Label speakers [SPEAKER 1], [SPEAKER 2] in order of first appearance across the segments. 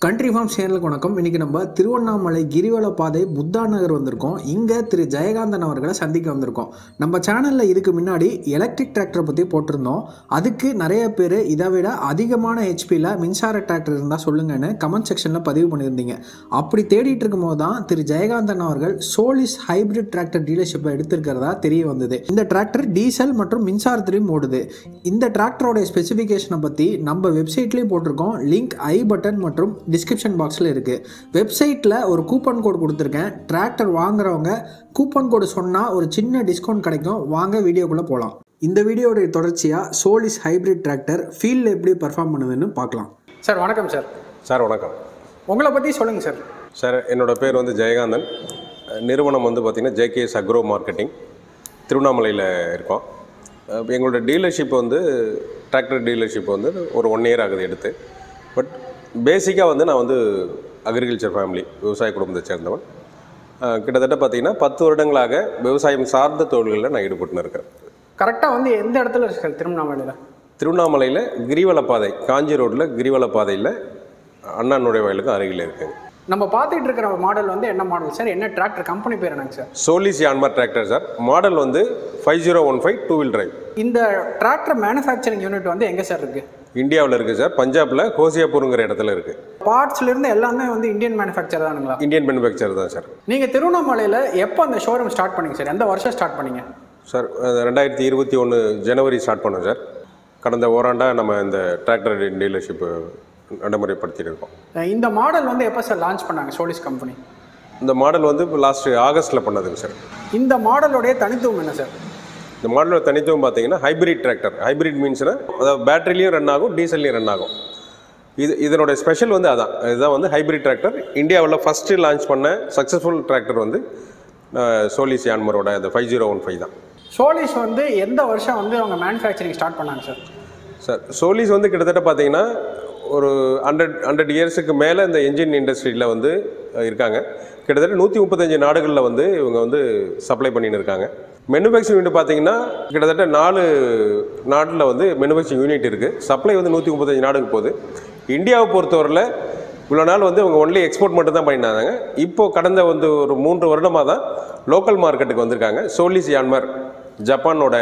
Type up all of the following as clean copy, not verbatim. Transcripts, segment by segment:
[SPEAKER 1] Country form சேனலுக்கு வணக்கம். இன்றைக்கி நம்ம திருவண்ணாமலை கிரிவல பாதை புத்தா நகர் வந்திருக்கோம். இங்கே திரு ஜெயகாந்தன் அவர்களை சந்திக்க வந்திருக்கோம். நம்ம சேனலில் இதுக்கு முன்னாடி எலக்ட்ரிக் டிராக்டரை பற்றி போட்டிருந்தோம். அதுக்கு நிறைய பேர் இதை விட அதிகமான ஹெச்பியில் மின்சார டிராக்டர் இருந்தால் சொல்லுங்கன்னு கமெண்ட் செக்ஷனில் பதிவு பண்ணியிருந்தீங்க. அப்படி தேடிட்டு இருக்கும்போது தான் திரு ஜெயகாந்தன் அவர்கள் சோலிஸ் ஹைபிரிட் டிராக்டர் டீலர்ஷிப்பை எடுத்திருக்கிறதா தெரிய வந்தது. இந்த டிராக்டர் டீசல் மற்றும் மின்சாரத்திலையும் ஓடுது. இந்த டிராக்டரோட ஸ்பெசிஃபிகேஷனை பற்றி நம்ம வெப்சைட்லேயும் போட்டிருக்கோம். லிங்க் ஐ பட்டன் மற்றும் டிஸ்கிரிப்ஷன் பாக்ஸில் இருக்குது. வெப்சைட்டில் ஒரு கூப்பன் கோடு கொடுத்துருக்கேன். டிராக்டர் வாங்குறவங்க கூப்பன் கோடு சொன்னால் ஒரு சின்ன டிஸ்கவுண்ட் கிடைக்கும். வாங்க வீடியோக்குள்ளே போகலாம். இந்த வீடியோடைய தொடர்ச்சியாக சோலிஸ் ஹைபிரிட் டிராக்டர் ஃபீல்டில் எப்படி பர்ஃபார்ம் பண்ணுதுன்னு பார்க்கலாம். சார் வணக்கம்.
[SPEAKER 2] சார் வணக்கம்.
[SPEAKER 1] உங்களை பற்றி சொல்லுங்கள் சார்.
[SPEAKER 2] சார் என்னோட பேர் ஜெயகாந்தன். நிறுவனம் பார்த்திங்கன்னா JKS Agro மார்க்கெட்டிங், திருவண்ணாமலையில் இருக்கோம். எங்களோட டீலர்ஷிப் டிராக்டர் டீலர்ஷிப் ஒரு 1 இயர் ஆகுது எடுத்து. பட் பேசிக்காக நான் அக்ரிகல்ச்சர் ஃபேமிலி, விவசாய குடும்பத்தை சேர்ந்தவன். கிட்டத்தட்ட பார்த்திங்கன்னா 10 வருடங்களாக விவசாயம் சார்ந்த தொழில்களில் நான் ஈடுபட்டு இருக்கேன்.
[SPEAKER 1] கரெக்டாக எந்த இடத்துல இருக்கு சார்?
[SPEAKER 2] திருவண்ணாமலையில் கிரிவல பாதை, காஞ்சி ரோட்டில் கிரிவல பாதையில் அண்ணா நுழைவாயிலுக்கு அருகில் இருக்குங்க.
[SPEAKER 1] நம்ம பார்த்துட்டு இருக்கிற மாடல் என்ன மாடல் சார்? என்ன டிராக்டர் கம்பெனி பேர் என்னங்க சார்?
[SPEAKER 2] Solis Yanmar tractor sir. Model 5015 2 wheel drive.
[SPEAKER 1] இந்த டிராக்டர் மேனுஃபேக்சரிங் யூனிட் எங்கே சார் இருக்குது?
[SPEAKER 2] இந்தியாவில் இருக்குது சார். பஞ்சாபில் ஹோசியாப்பூருங்கிற இடத்துல இருக்குது.
[SPEAKER 1] பார்ட்ஸ்லேருந்து எல்லாமே இந்தியன் மேனுஃபேக்சர் தானுங்களா?
[SPEAKER 2] இந்தியன் மேனுஃபேக்சர் தான் சார்.
[SPEAKER 1] நீங்கள் திருவண்ணாமலையில் எப்போ அந்த ஷோரூம் ஸ்டார்ட் பண்ணீங்க சார்? எந்த வருஷம் ஸ்டார்ட் பண்ணீங்க
[SPEAKER 2] சார்? 2021 ஜனவரி ஸ்டார்ட் பண்ணோம் சார். கடந்த ஓராண்டாக நம்ம இந்த டிராக்டர் டீலர்ஷிப்பு நடைமுறைப்படுத்திட்டு இருக்கோம்.
[SPEAKER 1] இந்த மாடல் எப்போ சார் லான்ச் பண்ணாங்க சோலிஸ் கம்பெனி?
[SPEAKER 2] இந்த மாடல் லாஸ்ட் ஆகஸ்ட்டில் பண்ணதுங்க சார்.
[SPEAKER 1] இந்த மாடலோடைய தனித்துவம் என்ன சார்?
[SPEAKER 2] இந்த மாடலோட தனித்துவம் பார்த்தீங்கன்னா ஹைபிரிட் டிராக்டர். ஹைபிரிட் மீன்ஸ்னா அதாவது பேட்டரிலையும் ரன் ஆகும், டீசல்லையும் ரன் ஆகும். இதனோட ஸ்பெஷல் அதான். இதுதான் ஹைபிரிட் டிராக்டர். இந்தியாவில் ஃபஸ்ட்டு லான்ச் பண்ண சக்ஸஸ்ஃபுல் டிராக்டர் சோலிஸ் யான்மரோட அந்த 5015 தான்.
[SPEAKER 1] சோலிஸ் எந்த வருஷம் அவங்க மேனுஃபேக்சரிங் ஸ்டார்ட் பண்ணாங்க சார்?
[SPEAKER 2] சார் சோலிஸ் கிட்டத்தட்ட பார்த்தீங்கன்னா ஒரு 100 இயர்ஸுக்கு மேலே இந்த என்ஜின் இண்டஸ்ட்ரியில் இருக்காங்க. கிட்டத்தட்ட 135 நாடுகளில் இவங்க சப்ளை பண்ணின்னு இருக்காங்க. மேனுஃபேக்சரிங் யூனிட் பார்த்தீங்கன்னா கிட்டத்தட்ட 4 நாட்டில் மேனுஃபேக்சரிங் யூனிட் இருக்குது. சப்ளை 135 நாடுக்கு போகுது. இந்தியாவை பொறுத்தவரையில் இவ்வளோ நாள் அவங்க ஒன்லி எக்ஸ்போர்ட் மட்டும் தான் பண்ணியிருந்தாங்க. இப்போது கடந்த ஒரு 3 வருடமாக தான் லோக்கல் மார்க்கெட்டுக்கு வந்திருக்காங்க. சோலிஸ் யான்மார் ஜப்பானோட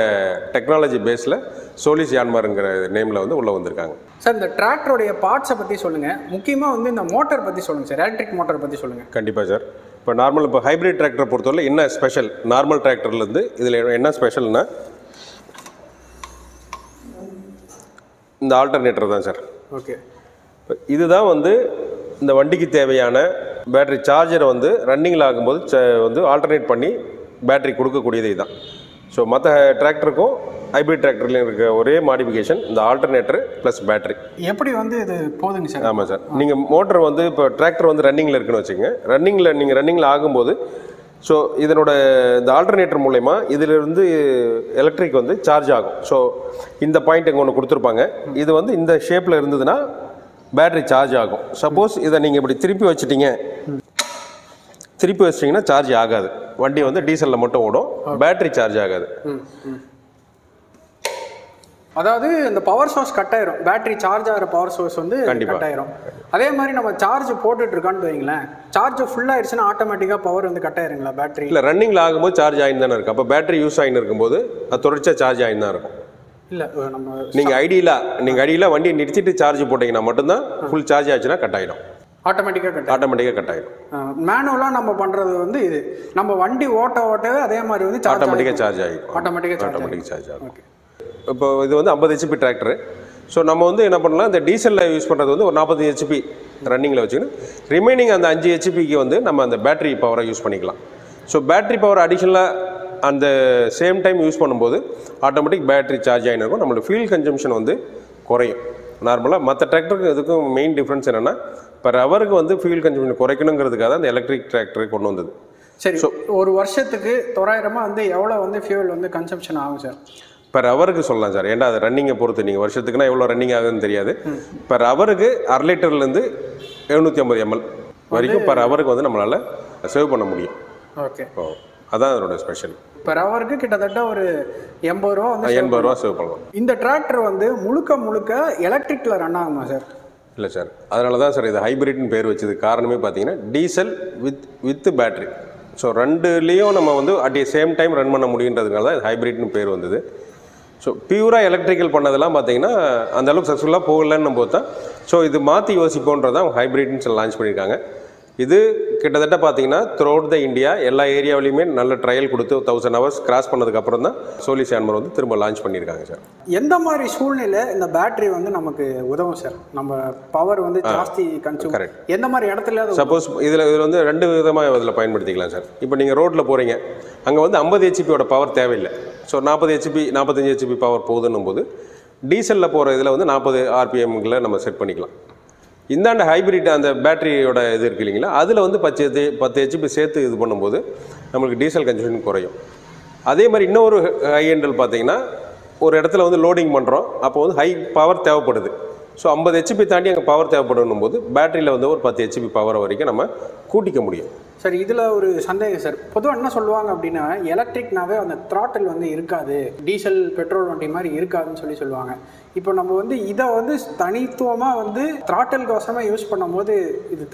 [SPEAKER 2] டெக்னாலஜி பேஸில் சோலிஸ் யான்மாருங்கிற நேமில் உள்ளே வந்திருக்காங்க.
[SPEAKER 1] சார் இந்த டிராக்டருடைய பார்ட்ஸை பற்றி சொல்லுங்கள். முக்கியமாக இந்த மோட்டர் பற்றி சொல்லுங்கள் சார். எலக்ட்ரிக் மோட்டர் பற்றி சொல்லுங்கள்.
[SPEAKER 2] கண்டிப்பாக சார். இப்போ ஹைபிரிட் டிராக்டரை பொறுத்தவரை என்ன ஸ்பெஷல், நார்மல் டிராக்டர்லேருந்து இதில் என்ன ஸ்பெஷல்னா இந்த ஆல்டர்னேட்டர் தான் சார்.
[SPEAKER 1] ஓகே.
[SPEAKER 2] இதுதான் இந்த வண்டிக்கு தேவையான பேட்டரி சார்ஜரை ரன்னிங்கில் ஆகும்போது ஆல்டர்னேட் பண்ணி பேட்டரி கொடுக்கக்கூடியது இதுதான். ஸோ மற்ற டிராக்டருக்கும் ஹைபிரிட் டிராக்டர்லையும் இருக்க ஒரே மாடிஃபிகேஷன் இந்த ஆல்டர்னேட்டர் ப்ளஸ் பேட்டரி.
[SPEAKER 1] எப்படி இது போதுங்க சார்?
[SPEAKER 2] ஆமாம் சார். நீங்கள் மோட்டர் இப்போ டிராக்டர் ரன்னிங்கில் இருக்குன்னு வச்சுங்க. ரன்னிங்கில் ஆகும்போது ஸோ இதனோட இந்த ஆல்டர்னேட்டர் மூலயமா இதிலிருந்து எலக்ட்ரிக் சார்ஜ் ஆகும். ஸோ இந்த பாயிண்ட் எங்கே ஒன்று கொடுத்துருப்பாங்க. இது இந்த ஷேப்பில் இருந்ததுன்னா பேட்டரி சார்ஜ் ஆகும். சப்போஸ் இதை நீங்கள் இப்படி திருப்பி வச்சிட்டிங்கன்னா சார்ஜ் ஆகாது. வண்டி டீசலில் மட்டும் ஓடும், பேட்டரி சார்ஜ் ஆகாது.
[SPEAKER 1] அதாவது இந்த பவர் சோர்ஸ் கட் ஆயிரும். பேட்டரி சார்ஜ் ஆகிற பவர் சோர்ஸ் கட் ஆயிரும். அதே மாதிரி நம்ம சார்ஜ் போட்டுட்டு இருக்கான்னு வைங்களேன், சார்ஜ் ஃபுல் ஆயிடுச்சுன்னா ஆட்டோமேட்டிக்காக பவர் கட் ஆயிருங்களா பேட்டரி?
[SPEAKER 2] இல்லை, ரன்னிங்கில் ஆகும்போது சார்ஜ் ஆகின்னு தானே இருக்கும். அப்போ பேட்டரி யூஸ் ஆகின்னு இருக்கும்போது அது தொடர்ச்சியாக சார்ஜ் ஆகின்னு தான் இருக்கும்.
[SPEAKER 1] இல்லை, நம்ம
[SPEAKER 2] நீங்கள் ஐடியில் வண்டியை நிறுத்திட்டு சார்ஜ் போட்டிங்கன்னா மட்டும்தான் ஃபுல் சார்ஜ் ஆச்சுன்னா கட் ஆகிடும். ஆட்டோமேட்டிக்காக கட் ஆகிடும்.
[SPEAKER 1] மேனுவலாக நம்ம பண்ணுறது இது நம்ம வண்டி ஓட்டவே அதே மாதிரி
[SPEAKER 2] ஆட்டோமேட்டிக்காக சார்ஜ் ஆகிடும். ஆட்டோமேட்டிக் சார்ஜ் ஆகும். இப்போ இது 50 HP டிராக்டரு. ஸோ நம்ம என்ன பண்ணலாம், இந்த டீசலில் யூஸ் பண்ணுறது ஒரு 40 HP ரன்னிங்கில் வச்சுக்கணும். ரிமைனிங் அந்த 5 HPக்கு நம்ம அந்த பேட்டரி பவரை யூஸ் பண்ணிக்கலாம். ஸோ பேட்டரி பவர் அடிஷனலாக அந்த சேம் டைம் யூஸ் பண்ணும்போது ஆட்டோமேட்டிக் பேட்டரி சார்ஜ் ஆகின்னு இருக்கும். நம்மளோட ஃபியூல் கன்சம்ஷன் குறையும். நார்மலாக மற்ற டிராக்டருக்கு இதுக்கும் மெயின் டிஃப்ரென்ஸ் என்னென்னா, பர் ஹவருக்கு ஃபியூல் கன்சம்ஷன் குறைக்கணுங்கிறதுக்காக அந்த எலக்ட்ரிக் டிராக்டரை கொண்டு வந்தது.
[SPEAKER 1] சரி. ஸோ ஒரு வருஷத்துக்கு தோராயிரமாக எவ்வளோ ஃபியூல் கன்சம்ஷன் ஆகும் சார்?
[SPEAKER 2] பர் ஹவருக்கு சொல்லலாம் சார். ஏன்னா அது ரன்னிங்கை பொறுத்து. நீங்கள் வருஷத்துக்குன்னா எவ்வளோ ரன்னிங் ஆகுதுன்னு தெரியாது. பர் ஹவருக்கு 1/2 லிட்டர்லேருந்து 750 ml வரைக்கும் பர் ஹவருக்கு நம்மளால் சேவ் பண்ண முடியும்.
[SPEAKER 1] ஓகே.
[SPEAKER 2] அதான் அதனோட ஸ்பெஷல்.
[SPEAKER 1] பெர் ஹவருக்கு கிட்டத்தட்ட ஒரு 80 ரூபா
[SPEAKER 2] சேவ் பண்ணலாம்.
[SPEAKER 1] இந்த டிராக்டர் முழுக்க எலக்ட்ரிக்கில் ரன் ஆகுமா சார்?
[SPEAKER 2] இல்லை சார், அதனால தான் சார் இது ஹைப்ரிட்னு பேர் வச்சது. காரணமே பார்த்தீங்கன்னா டீசல் வித் பேட்ரி. ஸோ ரெண்டுலேயும் நம்ம வந்து at the same time run பண்ண முடியுன்றதுனால தான் இது ஹைப்ரிட்னு பேர் வந்தது. ஸோ பியூராக எலக்ட்ரிக்கல் பண்ணதெல்லாம் பார்த்தீங்கன்னா அந்தளவுக்கு சக்ஸஸ்ஃபுல்லாக போகலன்னு போது தான் ஸோ இது மாற்றி யோசிப்போன்றதான் அவங்க ஹைப்ரிட்னு லான்ச் பண்ணியிருக்காங்க. இது கிட்டத்தட்ட பார்த்தீங்கன்னா த்ரூ அவுட் த இந்தியா எல்லா ஏரியாவிலையுமே நல்ல ட்ரையல் கொடுத்து 1000 hours கிராஸ் பண்ணதுக்கப்புறம் தான் சோலிஸ் ஹேமர் வந்து திரும்ப லான்ச் பண்ணியிருக்காங்க சார்.
[SPEAKER 1] எந்த மாதிரி சூழ்நிலை இந்த பேட்டரி வந்து நமக்கு உதவும் சார்? நம்ம பவர் வந்து ஜாஸ்தி கன்சூம்
[SPEAKER 2] கரெக்ட்
[SPEAKER 1] எந்த மாதிரி இடத்துல
[SPEAKER 2] சப்போஸ் இதில் வந்து 2 விதமாக இதில் பயன்படுத்திக்கலாம் சார். இப்போ நீங்கள் ரோட்டில் போகிறீங்க, அங்கே வந்து 50 ஹெச்பியோட பவர் தேவையில்லை. ஸோ 40 ஹெச்பி 45 ஹெச்பி பவர் போகுதுன்னும் போது டீசலில் போகிற இதில் வந்து 40 RPMகளை நம்ம செட் பண்ணிக்கலாம். இந்தாண்ட ஹைப்ரிட் அந்த பேட்டரியோட இது இருக்குது இல்லைங்களா, அதில் வந்து 10 ஹெச்பி சேர்த்து இது பண்ணும்போது நம்மளுக்கு டீசல் கன்சம்ஷன் குறையும். அதே மாதிரி இன்னொரு ஹை எண்டில் பார்த்தீங்கன்னா ஒரு இடத்துல வந்து லோடிங் பண்ணுறோம், அப்போ வந்து ஹை பவர் தேவைப்படுது. ஸோ 50 ஹெச்பி தாண்டி அங்கே பவர் தேவைப்படணும் போது பேட்டரியில் வந்து ஒரு 10 ஹெச்பி பவர் வரைக்கும் நம்ம கூட்டிக்க முடியும்.
[SPEAKER 1] சார் இதில் ஒரு சந்தேகம் சார். பொதுவாக என்ன சொல்லுவாங்க அப்படின்னா எலக்ட்ரிக்னாவே அந்த த்ராட்டில் வந்து இருக்காது, டீசல் பெட்ரோல் வண்டி மாதிரி இருக்காதுன்னு சொல்லுவாங்க. இப்போ நம்ம வந்து இதை வந்து தனித்துவமாக வந்து த்ராட்டல் கோசமாக யூஸ் பண்ணும்போது இது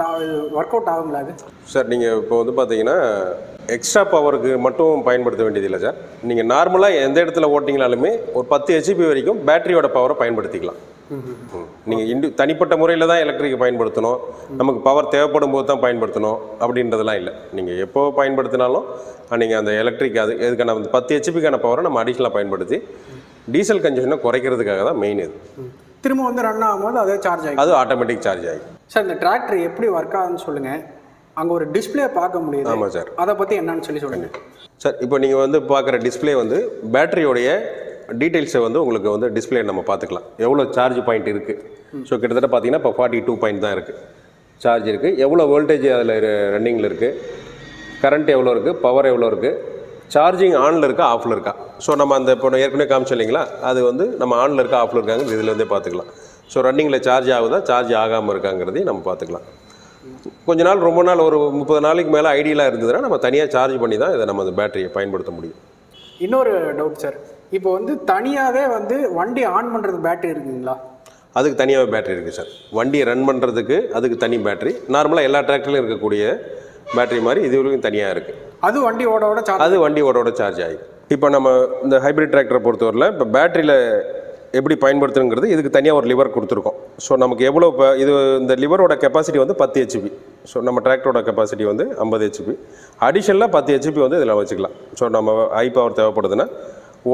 [SPEAKER 1] ஒர்க் அவுட் ஆகுங்களா? அது
[SPEAKER 2] சார் நீங்கள் இப்போ வந்து பார்த்தீங்கன்னா எக்ஸ்ட்ரா பவருக்கு மட்டும் பயன்படுத்த வேண்டியதில்லை சார். நீங்கள் நார்மலாக எந்த இடத்துல ஓட்டிங்கனாலுமே ஒரு 10 ஹெச்பி வரைக்கும் பேட்டரியோட பவரை பயன்படுத்திக்கலாம். நீங்கள் தனிப்பட்ட முறையில் தான் எலக்ட்ரிக்கை பயன்படுத்தணும், நமக்கு பவர் தேவைப்படும் போது தான் பயன்படுத்தணும் அப்படின்றதெல்லாம் இல்லை. நீங்கள் எப்போ பயன்படுத்தினாலும் நீங்கள் அந்த எலக்ட்ரிக் அது எதுக்கான 10 ஹெச்பிக்கான பவரை நம்ம அடிஷனலாக பயன்படுத்தி டீசல் கன்சம்ஷனை குறைக்கிறதுக்காக தான் மெயின் இது.
[SPEAKER 1] திரும்ப வந்து ரன் ஆகும்போது அதே சார்ஜ் ஆகும்,
[SPEAKER 2] அது ஆட்டோமேட்டிக் சார்ஜ் ஆகும்.
[SPEAKER 1] சார் இந்த டிராக்டர் எப்படி ஒர்க் ஆகுதுன்னு சொல்லுங்கள். அங்கே ஒரு டிஸ்பிளே பார்க்க முடியுது.
[SPEAKER 2] ஆமாம் சார்,
[SPEAKER 1] அதை பற்றி என்னன்னு சொல்லுங்கள்
[SPEAKER 2] சார். இப்போ நீங்கள் வந்து பார்க்குற டிஸ்பிளே வந்து பேட்டரியோடைய டீட்டெயில்ஸை வந்து உங்களுக்கு வந்து டிஸ்பிளே நம்ம பார்த்துக்கலாம். எவ்வளோ சார்ஜ் பாயிண்ட் இருக்குது. ஸோ கிட்டத்தட்ட பார்த்தீங்கன்னா இப்போ 42 பாயிண்ட் தான் இருக்குது சார்ஜ் இருக்குது. எவ்வளோ வோல்டேஜ் அதில் ரன்னிங்கில் இருக்குது, கரண்ட் எவ்வளோ இருக்குது, பவர் எவ்வளோ இருக்குது, சார்ஜிங் ஆனில் இருக்கா ஆஃபில் இருக்கா. ஸோ நம்ம அந்த இப்போ ஏற்கனவே காமிச்சோம் இல்லைங்களா, அது வந்து நம்ம ஆனில் இருக்கா ஆஃபில் இருக்காங்க இதில் இருந்தே பார்த்துக்கலாம். ஸோ ரன்னிங்கில் சார்ஜ் ஆகுதா சார்ஜ் ஆகாமல் இருக்காங்கிறதையும் நம்ம பார்த்துக்கலாம். கொஞ்ச நாள் ரொம்ப நாள் ஒரு 30 நாளைக்கு மேலே ஐடியலாக இருந்ததுன்னா நம்ம தனியாக சார்ஜ் பண்ணி தான் இதை நம்ம அந்த பேட்டரியை பயன்படுத்த முடியும்.
[SPEAKER 1] இன்னொரு டவுட் சார், இப்போ வந்து தனியாகவே வந்து வண்டி ஆன் பண்ணுறது பேட்டரி இருக்குங்களா?
[SPEAKER 2] அதுக்கு தனியாகவே பேட்டரி இருக்குது சார். வண்டியை ரன் பண்ணுறதுக்கு அதுக்கு தனி பேட்டரி, நார்மலாக எல்லா டிராக்டர்லையும் இருக்கக்கூடிய பேட்டரி மாதிரி இது வரைக்கும் தனியாக இருக்குது.
[SPEAKER 1] அது வண்டி ஓட
[SPEAKER 2] சார்ஜ் ஆகிடும். இப்போ நம்ம இந்த ஹைப்ரிட் டிராக்டரை பொறுத்தவரையில் இப்போ பேட்டரியில் எப்படி பயன்படுத்துங்கிறது இதுக்கு தனியாக ஒரு லிவர் கொடுத்துருக்கோம். ஸோ நமக்கு எவ்வளோ இப்போ இது இந்த லிவரோட கெப்பாசிட்டி வந்து 10 ஹெச்பி. ஸோ நம்ம டிராக்டரோட கெப்பாசிட்டி வந்து 50 ஹெச்பி. அடிஷனலாக 10 ஹெச்பி வந்து இதில் வச்சுக்கலாம். ஸோ நம்ம ஹை பவர் தேவைப்படுதுன்னா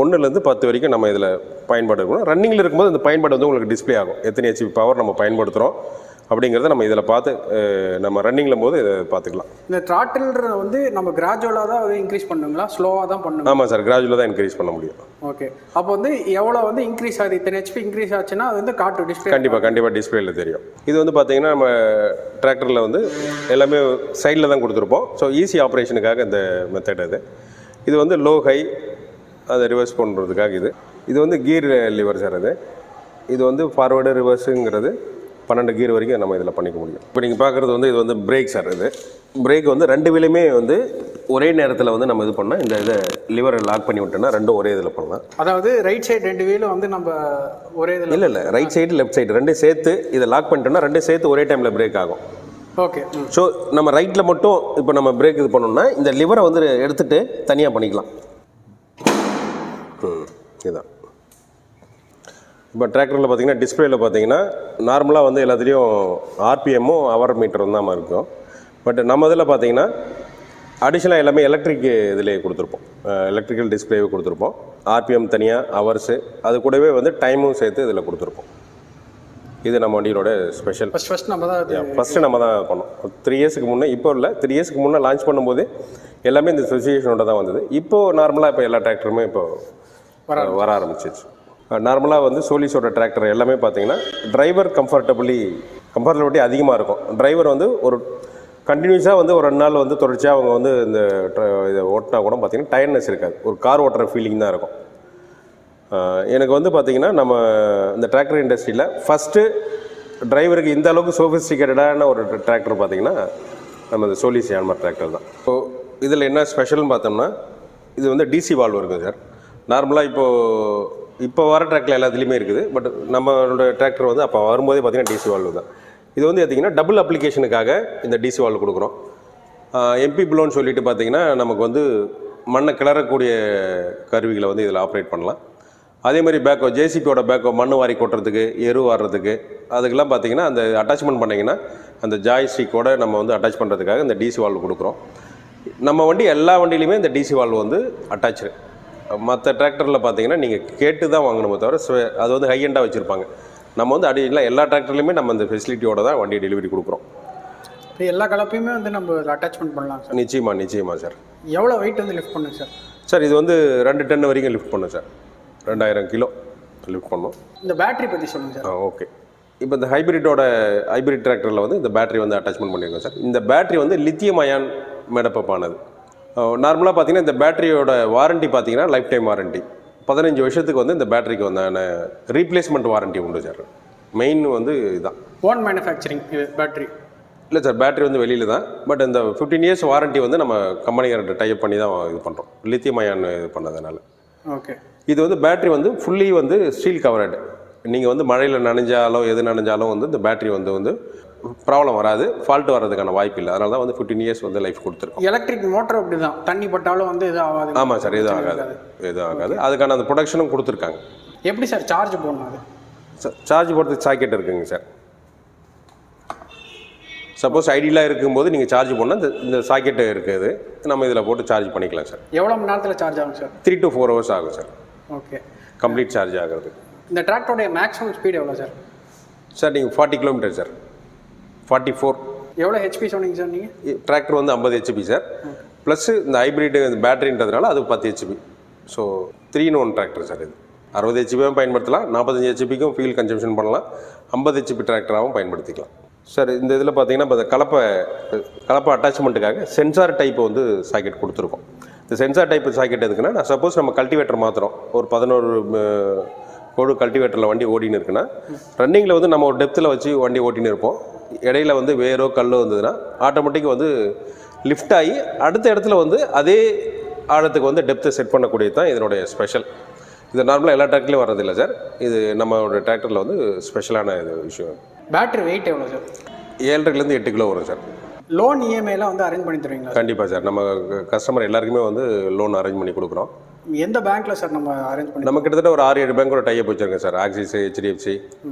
[SPEAKER 2] 1லேருந்து 10 வரைக்கும் நம்ம இதில் பயன்பாடு இருக்கணும். ரன்னிங்கில் இருக்கும்போது இந்த பயன்பாடு வந்து உங்களுக்கு டிஸ்பிளே ஆகும், எத்தனை ஹெச்பி பவர் நம்ம பயன்படுத்துகிறோம் அப்படிங்கிறத நம்ம இதில் பார்த்து நம்ம ரன்னிங்கில் போது இதை பார்த்துக்கலாம்.
[SPEAKER 1] இந்த த்ராட்டில்ன்ற வந்து நம்ம கிராஜுவலாக தான் அதை இன்க்ரீஸ் பண்ணுங்களா, ஸ்லோவாக தான் பண்ணணும்?
[SPEAKER 2] ஆமாம் சார், கிராஜுவலாக தான் இன்க்ரீஸ் பண்ண முடியும்.
[SPEAKER 1] ஓகே, அப்போ வந்து எவ்வளோ வந்து இன்க்ரீஸ் ஆகுது, இத்தனை ஹெச்பி இன்க்ரீஸ் ஆச்சுன்னா அது வந்து காட்டு டிஸ்பிளே
[SPEAKER 2] கண்டிப்பாக டிஸ்பிளேல தெரியும். இது வந்து பார்த்தீங்கன்னா நம்ம டிராக்டரில் வந்து எல்லாமே சைடில் தான் கொடுத்துருப்போம். ஸோ ஈஸி ஆப்ரேஷனுக்காக இந்த மெத்தட் இது வந்து லோ ஹை அதை ரிவர்ஸ் பண்ணுறதுக்காக இது வந்து கீர் லிவர் சார். இது வந்து ஃபார்வேர்டு ரிவர்ஸுங்கிறது 12 கீர் வரைக்கும் நம்ம இதில் பண்ணிக்க முடியும். இப்போ நீங்கள் பார்க்குறது வந்து இது வந்து பிரேக் சார். பிரேக் வந்து 2 வீலுமே வந்து ஒரே நேரத்தில் வந்து நம்ம இது பண்ணால் இந்த இதை லிவரை லாக் பண்ணி விட்டோம்னா 2 ஒரே இதில் பண்ணலாம்.
[SPEAKER 1] அதாவது ரைட் சைடு 2 வீலும் வந்து நம்ம ஒரே இதில்
[SPEAKER 2] இல்லை ரைட் சைடு லெஃப்ட் சைடு 2 சேர்த்து இதை லாக் பண்ணிட்டோம்னா 2 சேர்த்து ஒரே டைமில் பிரேக் ஆகும்.
[SPEAKER 1] ஓகே,
[SPEAKER 2] ஸோ நம்ம ரைட்டில் மட்டும் இப்போ நம்ம பிரேக் இது பண்ணோம்னா இந்த லிவரை வந்து எடுத்துகிட்டு தனியாக பண்ணிக்கலாம். இதுதான் இப்போ டிராக்டரில் பார்த்தீங்கன்னா டிஸ்பிளேயில் பார்த்தீங்கன்னா நார்மலாக வந்து எல்லாத்துலேயும் ஆர்பிஎம்மும் ஹவர் மீட்டரும் தான் இருக்கும். பட் நம்ம இதில் பார்த்தீங்கன்னா அடிஷ்னலாக எல்லாமே எலக்ட்ரிக் இதிலே கொடுத்துருப்போம், எலக்ட்ரிக்கல் டிஸ்பிளேவே கொடுத்துருப்போம். ஆர்பிஎம் தனியாக, ஹவர்ஸு அது கூடவே வந்து டைமும் சேர்த்து இதில் கொடுத்துருப்போம். இது நம்ம வண்டியோட ஸ்பெஷல்.
[SPEAKER 1] ஃபஸ்ட்டு
[SPEAKER 2] நம்ம தான் பண்ணோம் 3 இயர்ஸுக்கு முன்னே. இப்போ இல்லை, 3 இயர்ஸுக்கு முன்னே லான்ச் பண்ணும்போது எல்லாமே இந்த ஸ்பெசிஃபிகேஷனோட தான் வந்தது. இப்போது நார்மலாக இப்போ எல்லா டிராக்டருமே இப்போ வர ஆரம்பிச்சிச்சு. நார்மலாக வந்து சோலிஸோட டிராக்டர் எல்லாமே பார்த்தீங்கன்னா டிரைவர் கம்ஃபர்டபிலிட்டி அதிகமாக இருக்கும். டிரைவர் வந்து ஒரு கண்டினியூஸாக வந்து ஒரு 2 நாள் வந்து தொடர்ச்சியாக அவங்க வந்து இந்த இதை ஓட்டினா கூட பார்த்தீங்கன்னா டயர்ட்னஸ் இருக்காது, ஒரு கார் ஓட்டுற ஃபீலிங் தான் இருக்கும். எனக்கு வந்து பார்த்திங்கன்னா நம்ம இந்த டிராக்டர் இண்டஸ்ட்ரியில் ஃபஸ்ட்டு டிரைவருக்கு இந்த அளவுக்கு சோஃபிஸ்டிகேட்டடான ஒரு டிராக்டர் பார்த்திங்கன்னா நம்ம இந்த சோலிஸ் ஹேமர் டிராக்டர் தான். ஸோ இதில் என்ன ஸ்பெஷல்னு பார்த்தோம்னா இது வந்து டிசி வால்வ் இருக்குது சார். நார்மலாக இப்போ வர டிராக்டர் எல்லாத்துலேயுமே இருக்குது. பட் நம்மளோட டிராக்டர் வந்து அப்போ வரும்போதே பார்த்தீங்கன்னா டிசி வால்வு தான். இது வந்து பார்த்தீங்கன்னா டபுள் அப்ளிகேஷனுக்காக இந்த டிசி வால்வு கொடுக்குறோம். எம்பி ப்ளோன்னு சொல்லிட்டு பார்த்தீங்கன்னா நமக்கு வந்து மண்ணை கிளறக்கூடிய கருவிகளை வந்து இதில் ஆப்ரேட் பண்ணலாம். அதே மாதிரி பேக்கோ ஜேசிபியோட பேக்கோ மண் வாரி கொட்டுறதுக்கு, எரு வாடுறதுக்கு, அதுக்கெல்லாம் பார்த்தீங்கன்னா அந்த அட்டாச்மெண்ட் பண்ணிங்கன்னா அந்த ஜாய்ஸ்டிக்கோட நம்ம வந்து அட்டாச் பண்ணுறதுக்காக இந்த டிசி வால்வு கொடுக்குறோம். நம்ம வண்டி எல்லா வண்டியிலையுமே இந்த டிசி வால்வு வந்து அட்டாச்சு. மற்ற டிராக்டரில் பார்த்தீங்கன்னா நீங்கள் கேட்டு தான் வாங்கணுமே தவிர அது வந்து ஹை எண்டாக வச்சுருப்பாங்க. நம்ம வந்து அடியில் எல்லா டிராக்டர்லையுமே நம்ம இந்த ஃபெசிலிட்டியோட தான் வண்டி டெலிவரி கொடுக்குறோம்.
[SPEAKER 1] எல்லா கலப்பையுமே வந்து நம்ம அட்டாச்மெண்ட் பண்ணலாம் சார்?
[SPEAKER 2] நிச்சயமாக சார்.
[SPEAKER 1] எவ்வளோ வெயிட் வந்து லிஃப்ட் பண்ணுங்க சார்?
[SPEAKER 2] சார் இது வந்து 2 டன் வரைக்கும் லிஃப்ட் பண்ணும் சார். 2000 கிலோ லிஃப்ட் பண்ணும்.
[SPEAKER 1] இந்த பேட்டரி பற்றி சொல்லுங்கள் சார்.
[SPEAKER 2] ஓகே. இப்போ இந்த ஹைபிரிட் டிராக்டரில் வந்து இந்த பேட்டரி வந்து அட்டாச்மெண்ட் பண்ணியிருக்கோம் சார். இந்த பேட்டரி வந்து லித்தியம் அயான் மேடப் ஆனது. நார்மலாக பார்த்தீங்கன்னா இந்த பேட்டரியோட வாரண்ட்டி பார்த்தீங்கன்னா லைஃப் டைம் வாரண்ட்டி. 15 வருஷத்துக்கு வந்து இந்த பேட்டரிக்கு வந்தான ரீப்ளேஸ்மெண்ட் வாரண்ட்டி உண்டு சார். மெயின் வந்து இதுதான்.
[SPEAKER 1] ஓன் மேனுஃபேக்சரிங் பேட்டரி
[SPEAKER 2] இல்லை சார், பேட்டரி வந்து வெளியில் தான். பட் இந்த 15 இயர்ஸ் வாரண்ட்டி வந்து நம்ம கம்பெனிக்கார டைப் பண்ணி தான் இது பண்ணுறோம், லித்தியம் அயான் இது பண்ணதுனால.
[SPEAKER 1] ஓகே.
[SPEAKER 2] இது வந்து பேட்டரி வந்து ஃபுல்லி வந்து ஸ்டீல் கவர்டு. நீங்கள் வந்து மழையில் நனைஞ்சாலும் எது நனைஞ்சாலும் வந்து இந்த பேட்டரி வந்து ப்ராப்ளம் வராது, ஃபால்ட் வர்றதுக்கான வாய்ப்பு இல்லை. அதனால தான் வந்து 15 இயர்ஸ் வந்து லைஃப் கொடுத்துருக்கோம்.
[SPEAKER 1] எலக்ட்ரிக் மோட்டர் அப்படி தான், தண்ணி பட்டாலும் வந்து எதுவும் ஆகாது?
[SPEAKER 2] ஆமாம் சார், எதுவும் ஆகாது. அதுக்கான அந்த ப்ரொடக்ஷனும் கொடுத்துருக்காங்க.
[SPEAKER 1] எப்படி சார் சார்ஜ் போடணும்? அது
[SPEAKER 2] சார்ஜ் போடுறதுக்கு சாக்கெட் இருக்குங்க சார். சப்போஸ் ஐடியலாக இருக்கும்போது நீங்கள் சார்ஜ் பண்ணால் இந்த சாக்கெட்டு இருக்குது, நம்ம இதில் போட்டு சார்ஜ் பண்ணிக்கலாம் சார்.
[SPEAKER 1] எவ்வளோ மணி நேரத்தில் சார்ஜ் ஆகும் சார்?
[SPEAKER 2] 3 to 4 hours ஆகும் சார்.
[SPEAKER 1] ஓகே.
[SPEAKER 2] கம்ப்ளீட் சார்ஜ் ஆகிறது.
[SPEAKER 1] இந்த டிராக்டருடைய மேக்ஸிமம் ஸ்பீடு எவ்வளோ சார்?
[SPEAKER 2] சார் நீங்கள் 40 கிலோமீட்டர் சார். 44.
[SPEAKER 1] எவ்வளோ ஹெச்பி சொன்னீங்க சார் நீங்கள்?
[SPEAKER 2] டிராக்டர் வந்து 50 ஹெச்பி சார். ப்ளஸ் இந்த ஹைப்ரிட் இந்த பேட்டரின்றதுனால அது 10 HP. So 3-in-1 tractor sir. இது 60 ஹெச்பியும் பயன்படுத்தலாம், 45 ஹெச்பிக்கும் ஃபியூல் கன்சம்ஷன் பண்ணலாம், 50 ஹெச்பி டிராக்டராகவும் பயன்படுத்திக்கலாம் சார். இந்த இதில் பார்த்தீங்கன்னா இப்போ கலப்பை அட்டாச்மெண்ட்டுக்காக சென்சார் டைப் வந்து சாக்கெட் கொடுத்துருக்கோம். இந்த சென்சார் டைப் சாக்கெட் எதுக்குன்னா, நான் சப்போஸ் நம்ம கல்டிவேட்டர் மாத்திரம் ஒரு 11 கோடு கல்டிவேட்டரில் வண்டி ஓடின்னு இருக்குன்னா, ரன்னிங்கில் வந்து நம்ம ஒரு டெப்த்தில் வச்சு வண்டி ஓட்டின்னு இருப்போம். இடையில வந்து வேரோ கல்லோ வந்ததுன்னா ஆட்டோமேட்டிக்காக வந்து லிஃப்ட் ஆகி அடுத்த இடத்துல வந்து அதே ஆழத்துக்கு வந்து டெப்த்தை செட் பண்ணக்கூடியது தான் இதனுடைய ஸ்பெஷல். இது நார்மலாக எல்லா டிராக்டர்லையும் வர்றதில்லை சார். இது நம்மளோட டிராக்டரில் வந்து ஸ்பெஷலான இது விஷயம்.
[SPEAKER 1] பேட்டரி வெயிட் எவ்வளோ சார்?
[SPEAKER 2] 7.5 to 8 கிலோ வரும் சார்.
[SPEAKER 1] லோன் இஎம்ஐலாம் வந்து அரேஞ்ச் பண்ணி தருவீங்களா?
[SPEAKER 2] கண்டிப்பாக சார். நம்ம கஸ்டமர் எல்லாருக்குமே வந்து லோன் அரேஞ்ச் பண்ணி கொடுக்குறோம்.
[SPEAKER 1] எந்த பேங்க்கில் சார் நம்ம அரேஞ்ச் பண்ணி?
[SPEAKER 2] நம்ம கிட்டத்தட்ட ஒரு 6-7 பேங்க்கோட டைப் வச்சுருக்கேன் sir. Axis, HDFC,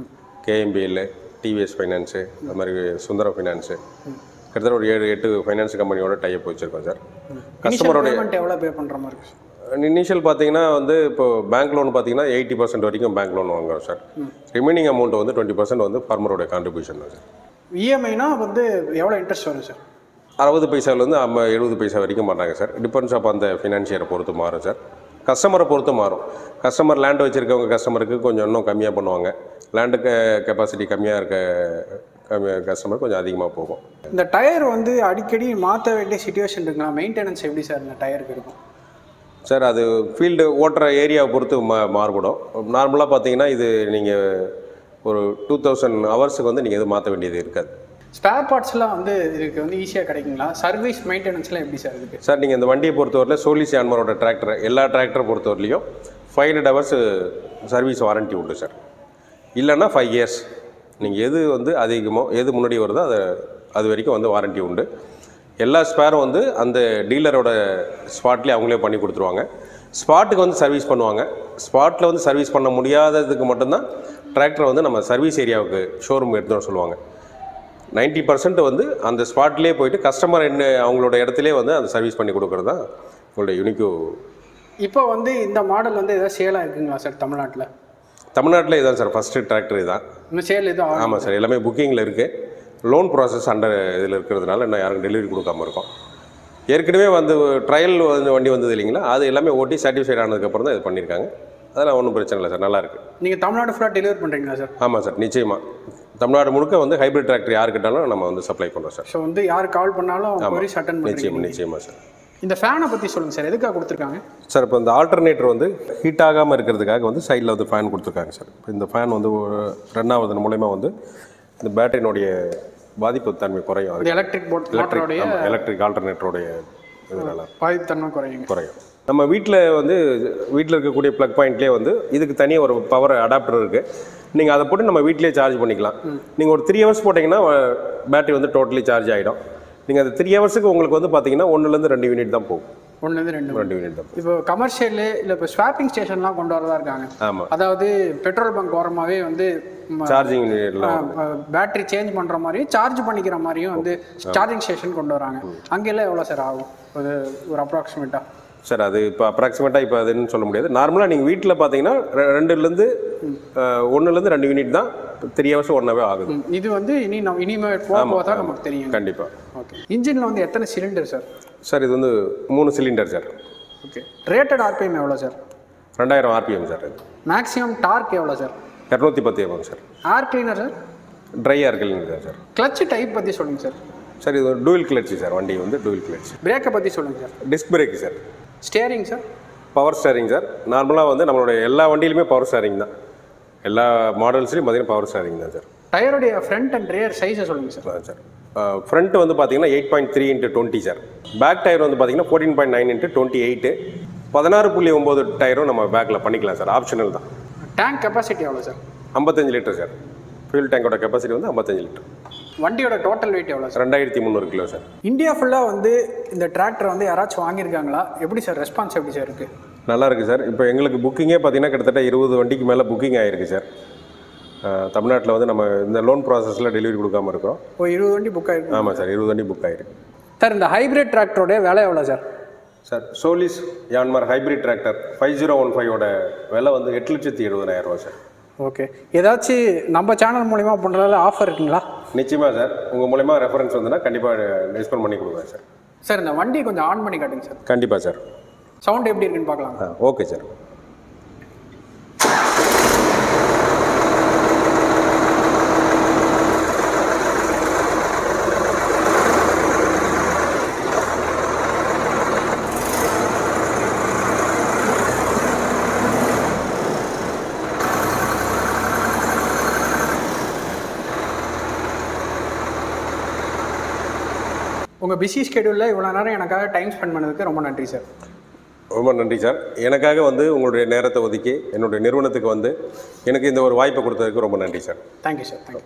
[SPEAKER 2] KMBL, TVS finance, அது மாதிரி சுந்தரம் ஃபைனான்ஸு, கிட்டத்தட்ட ஒரு 7-8 ஃபைனான்ஸ் கம்பெனியோட டைப் வச்சுருக்கோம் சார். கஸ்டமரோட
[SPEAKER 1] எவ்வளோ பே பண்ணுற மாதிரி இருக்கு?
[SPEAKER 2] இனிஷியல் பார்த்தீங்கன்னா வந்து இப்போ பேங்க் லோன் பார்த்தீங்கன்னா 80% வரைக்கும் பேங்க் லோன் வாங்குறோம் சார். ரிமைனிங் அமௌண்ட் வந்து 20% வந்து ஃபார்மரோட கான்ட்ரிபியூஷன் தான் சார்.
[SPEAKER 1] இஎம்ஐனா வந்து எவ்வளோ இன்ட்ரெஸ்ட் வரும் சார்?
[SPEAKER 2] 60 பைசாவிலேருந்து 70 பைசா வரைக்கும் மாட்டாங்க சார். டிபெண்ட்ஸ் ஆப் அந்த ஃபினான்ஷியரை பொறுத்து மாறும் சார். கஸ்டமரை பொறுத்து மாறும். கஸ்டமர் லேண்ட் வச்சுருக்கவங்க கஸ்டமருக்கு கொஞ்சம் இன்னும் கம்மியாக பண்ணுவாங்க. லேண்டுக்கு கெப்பாசிட்டி கம்மியாக இருக்க கஸ்டமர் கொஞ்சம் அதிகமாக போகும்.
[SPEAKER 1] இந்த டயர் வந்து அடிக்கடி மாற்ற வேண்டிய சிச்சுவேஷன் இருக்குங்களா? மெயின்டெனன்ஸ் எப்படி சார் இந்த டயருக்கு இருக்கும்
[SPEAKER 2] சார்? அது ஃபீல்டு ஓட்டுற ஏரியாவை பொறுத்து மாறுபடும். நார்மலாக பார்த்தீங்கன்னா இது நீங்கள் ஒரு 2000 ஹவர்ஸுக்கு வந்து நீங்கள் எதுவும் மாற்ற வேண்டியது இருக்காது.
[SPEAKER 1] ஸ்பேர் பார்ட்ஸ்லாம் வந்து இதுக்கு வந்து ஈஸியாக கிடைக்குங்களா? சர்வீஸ் மெயின்டெனன்ஸ்லாம் எப்படி சார் இருக்குது?
[SPEAKER 2] சார் நீங்கள் இந்த வண்டியை பொறுத்தவரையில் சோலிஸ் ஆன்மரோட டிராக்டர் எல்லா டிராக்டரை பொறுத்தவரையிலையும் 500 hours சர்வீஸ் வாரண்ட்டி உண்டு சார். இல்லைன்னா 5 years. நீங்கள் எது வந்து அதிகமோ எது முன்னாடி வருதோ அது வரைக்கும் வந்து வாரண்ட்டி உண்டு. எல்லா ஸ்பேரும் வந்து அந்த டீலரோட ஸ்பாட்லேயே அவங்களே பண்ணி கொடுத்துருவாங்க. ஸ்பாட்டுக்கு வந்து சர்வீஸ் பண்ணுவாங்க. ஸ்பாட்டில் வந்து சர்வீஸ் பண்ண முடியாததுக்கு மட்டும்தான் டிராக்டரை வந்து நம்ம சர்வீஸ் ஏரியாவுக்கு ஷோரூம் எடுத்துகிட்டு வர சொல்லுவாங்க. 90% வந்து அந்த ஸ்பாட்லேயே போயிட்டு கஸ்டமர் அவங்களோட இடத்துலேயே வந்து அந்த சர்வீஸ் பண்ணி கொடுக்குறது தான் உங்களுடைய யூனிக்கு.
[SPEAKER 1] இப்போ வந்து இந்த மாடல் வந்து எதாவது சேலாக இருக்குங்களா சார் தமிழ்நாட்டில்?
[SPEAKER 2] தமிழ்நாட்டில் இதான் சார் ஃபஸ்ட்டு டிராக்டர் இதுதான்.
[SPEAKER 1] இன்னும் சேல் எதுவும்?
[SPEAKER 2] ஆமாம் சார், எல்லாமே புக்கிங்கில் இருக்குது. லோன் ப்ராசஸ் அண்டர் இதில் இருக்கிறதுனால இன்னும் யாருக்கும் டெலிவரி கொடுக்காமல் இருக்கும். ஏற்கனவே வந்து ட்ரையல் வந்து வண்டி வந்தது இல்லைங்களா, அது எல்லாமே ஓட்டி சாட்டிஸ்ஃபைட் ஆனதுக்கப்புறம் தான் இது பண்ணியிருக்காங்க. அதெல்லாம் ஒன்றும் பிரச்சனை இல்லை சார், நல்லாயிருக்கு.
[SPEAKER 1] நீங்கள் தமிழ்நாடு ஃபுல்லாக டெலிவரி பண்ணுறீங்களா சார்?
[SPEAKER 2] ஆமாம் சார், நிச்சயமாக. தமிழ்நாடு முழுக்க வந்து ஹைப்ரிட் டிராக்டர் யாருக்கிட்டாலும் நம்ம வந்து சப்ளை பண்ணுறோம் சார்.
[SPEAKER 1] ஸோ வந்து யார் கால் பண்ணாலும் அட்டன்
[SPEAKER 2] நிச்சயமாக நிச்சயமாக சார்.
[SPEAKER 1] இந்த ஃபேனை பற்றி சொல்லுங்கள் சார், எதுக்காக கொடுத்துருக்காங்க
[SPEAKER 2] சார்? இப்போ இந்த ஆல்டர்னேட்டர் வந்து ஹீட் ஆகாமல் இருக்கிறதுக்காக வந்து சைடில் வந்து ஃபேன் கொடுத்துருக்காங்க சார். இந்த ஃபேன் வந்து ரன் ஆகுது மூலயமா வந்து இந்த பேட்டரியினுடைய பாதிப்பு தன்மை குறையும்.
[SPEAKER 1] எலக்ட்ரிக் ஆல்டர்னேட்டருடைய
[SPEAKER 2] இதனால்
[SPEAKER 1] பாதிப்பு தன்மை குறையும்.
[SPEAKER 2] நம்ம வீட்டில் இருக்கக்கூடிய ப்ளக் பாயிண்ட்லேயே வந்து இதுக்கு தனியாக ஒரு பவர் அடாப்டர் இருக்குது. நீங்கள் அதை போட்டு நம்ம வீட்டிலேயே சார்ஜ் பண்ணிக்கலாம். நீங்கள் ஒரு 3 ஹவர்ஸ் போட்டிங்கன்னா பேட்டரி வந்து டோட்டலி சார்ஜ் ஆகிடும். நீங்கள் அது 3 ஹவர்ஸுக்கு உங்களுக்கு வந்து பார்த்தீங்கன்னா 1லேருந்து 2 யூனிட் தான் போகும்.
[SPEAKER 1] 1லேருந்து 2 யூனிட் தான். இப்போ கமர்ஷியல் இல்லை இப்போ ஸ்வாப்பிங் ஸ்டேஷன்லாம் கொண்டு வரதா இருக்காங்க.
[SPEAKER 2] ஆமாம்.
[SPEAKER 1] அதாவது பெட்ரோல் பங்க் ஓரமாகவே வந்து
[SPEAKER 2] சார்ஜிங்
[SPEAKER 1] பேட்டரி சேஞ்ச் பண்ணுற மாதிரியும் சார்ஜ் பண்ணிக்கிற மாதிரியும் வந்து சார்ஜிங் ஸ்டேஷன் கொண்டு வராங்க. அங்கெல்லாம் எவ்வளோ சார் ஆகும் ஒரு அப்ராக்சிமேட்டாக?
[SPEAKER 2] சார் அது இப்போ அப்ராக்சிமேட்டாக இப்போ அதுன்னு சொல்ல முடியாது. நார்மலாக நீங்கள் வீட்டில் பார்த்தீங்கன்னா 1லேருந்து 2 யூனிட் தான் 3 ஹவர்ஸ் 1 ஹவர் ஆகுது.
[SPEAKER 1] இது வந்து இனிமேல் போக தான் நமக்கு தெரியும்.
[SPEAKER 2] கண்டிப்பாக.
[SPEAKER 1] ஓகே. இன்ஜினில் வந்து எத்தனை சிலிண்டர் சார்?
[SPEAKER 2] சார் இது வந்து 3 cylinder sir.
[SPEAKER 1] Okay. Rated RPM எவ்வளோ sir?
[SPEAKER 2] 2000 RPM sir.
[SPEAKER 1] Maximum torque எவ்வளோ sir?
[SPEAKER 2] 210 mm sir.
[SPEAKER 1] Air cleaner sir?
[SPEAKER 2] Dry air cleaner தான் சார்.
[SPEAKER 1] கிளட்ச் டைப் பற்றி சொல்லுங்கள் சார்.
[SPEAKER 2] சார் இது டூயல் கிளட்ச் சார். வண்டி வந்து டூயல் கிளட்ச்.
[SPEAKER 1] பிரேக்கை பற்றி சொல்லுங்கள் sir.
[SPEAKER 2] Disc brake sir.
[SPEAKER 1] Steering sir?
[SPEAKER 2] Power steering sir. நார்மலாக வந்து நம்மளுடைய எல்லா வண்டியிலுமே பவர் ஸ்டேரிங் தான். எல்லா மாடல்ஸ்லையும் பார்த்தீங்கன்னா பவர் ஸ்டேரிங் தான் சார்.
[SPEAKER 1] டயருடைய ஃப்ரண்ட் அண்ட் ரியர் சைஸை சொல்லுங்கள் சார்.
[SPEAKER 2] சார் ஃப்ரண்ட் வந்து பார்த்தீங்கன்னா 8.3x20 சார். பேக் டயர் வந்து பார்த்தீங்கன்னா 14.9x28. 16.9 டயரும் நம்ம பேக்கில் பண்ணிக்கலாம் சார். ஆப்ஷனல் தான்.
[SPEAKER 1] டேங்க் கெப்பாசிட்டி எவ்வளோ சார்?
[SPEAKER 2] 55 litre sir. ஃபியூல் டேங்கோட கெப்பாசிட்டி வந்து 55 லிட்டர்.
[SPEAKER 1] வண்டியோட டோட்டல் வெயிட் எவ்வளோ சார்?
[SPEAKER 2] 2300 kilo sir.
[SPEAKER 1] இந்தியா ஃபுல்லாக வந்து இந்த டிராக்டர் வந்து யாராச்சும் வாங்கியிருக்காங்களா? எப்படி சார் ரெஸ்பான்ஸ் எப்படி சார் இருக்குது?
[SPEAKER 2] நல்லா இருக்குது சார். இப்போ எங்களுக்கு புக்கிங்கே பார்த்தீங்கன்னா கிட்டத்தட்ட 20 வண்டிக்கு மேலே புக்கிங் ஆகிருக்கு சார். தமிழ்நாட்டில் வந்து நம்ம இந்த லோன் ப்ராசஸில் டெலிவரி கொடுக்காமல் இருக்கோம்.
[SPEAKER 1] 20 வண்டி புக் ஆகிருக்கு.
[SPEAKER 2] ஆமாம் சார், 20 வண்டி புக் ஆகிருக்கு
[SPEAKER 1] சார். இந்த ஹைப்ரிட் டிராக்டரோடைய விலை எவ்வளோ sir?
[SPEAKER 2] Sir Solis Yanmar hybrid tractor 5015ஓட விலை வந்து 8,70,000 ரூபா சார்.
[SPEAKER 1] ஓகே. ஏதாச்சும் நம்ம சேனல் மூலிமா பண்ணுறதால ஆஃபர் இருக்குங்களா?
[SPEAKER 2] நிச்சயமாக சார். உங்கள் மூலிமா ரெஃபரன்ஸ் வந்துன்னா கண்டிப்பாக டிஸ்கவுண்ட் பண்ணி கொடுக்குறேன் சார்.
[SPEAKER 1] சார் இந்த வண்டி கொஞ்சம் ஆன் பண்ணி காட்டுங்க சார்.
[SPEAKER 2] கண்டிப்பாக சார்.
[SPEAKER 1] சவுண்ட் எப்படி இருக்குன்னு பார்க்கலாம்.
[SPEAKER 2] Okay sir.
[SPEAKER 1] உங்கள் பிஸி ஸ்கெடியூலில் இவ்வளோ நேரம் எனக்காக டைம் ஸ்பெண்ட் பண்ணதுக்கு ரொம்ப நன்றி சார்.
[SPEAKER 2] ரொம்ப நன்றி சார். எனக்காக வந்து உங்களுடைய நேரத்தை ஒதுக்கி என்னுடைய நிறுவனத்துக்கு வந்து எனக்கு இந்த ஒரு வாய்ப்பை கொடுத்ததுக்கு ரொம்ப நன்றி சார்.
[SPEAKER 1] Thank you sir. தேங்க்யூ.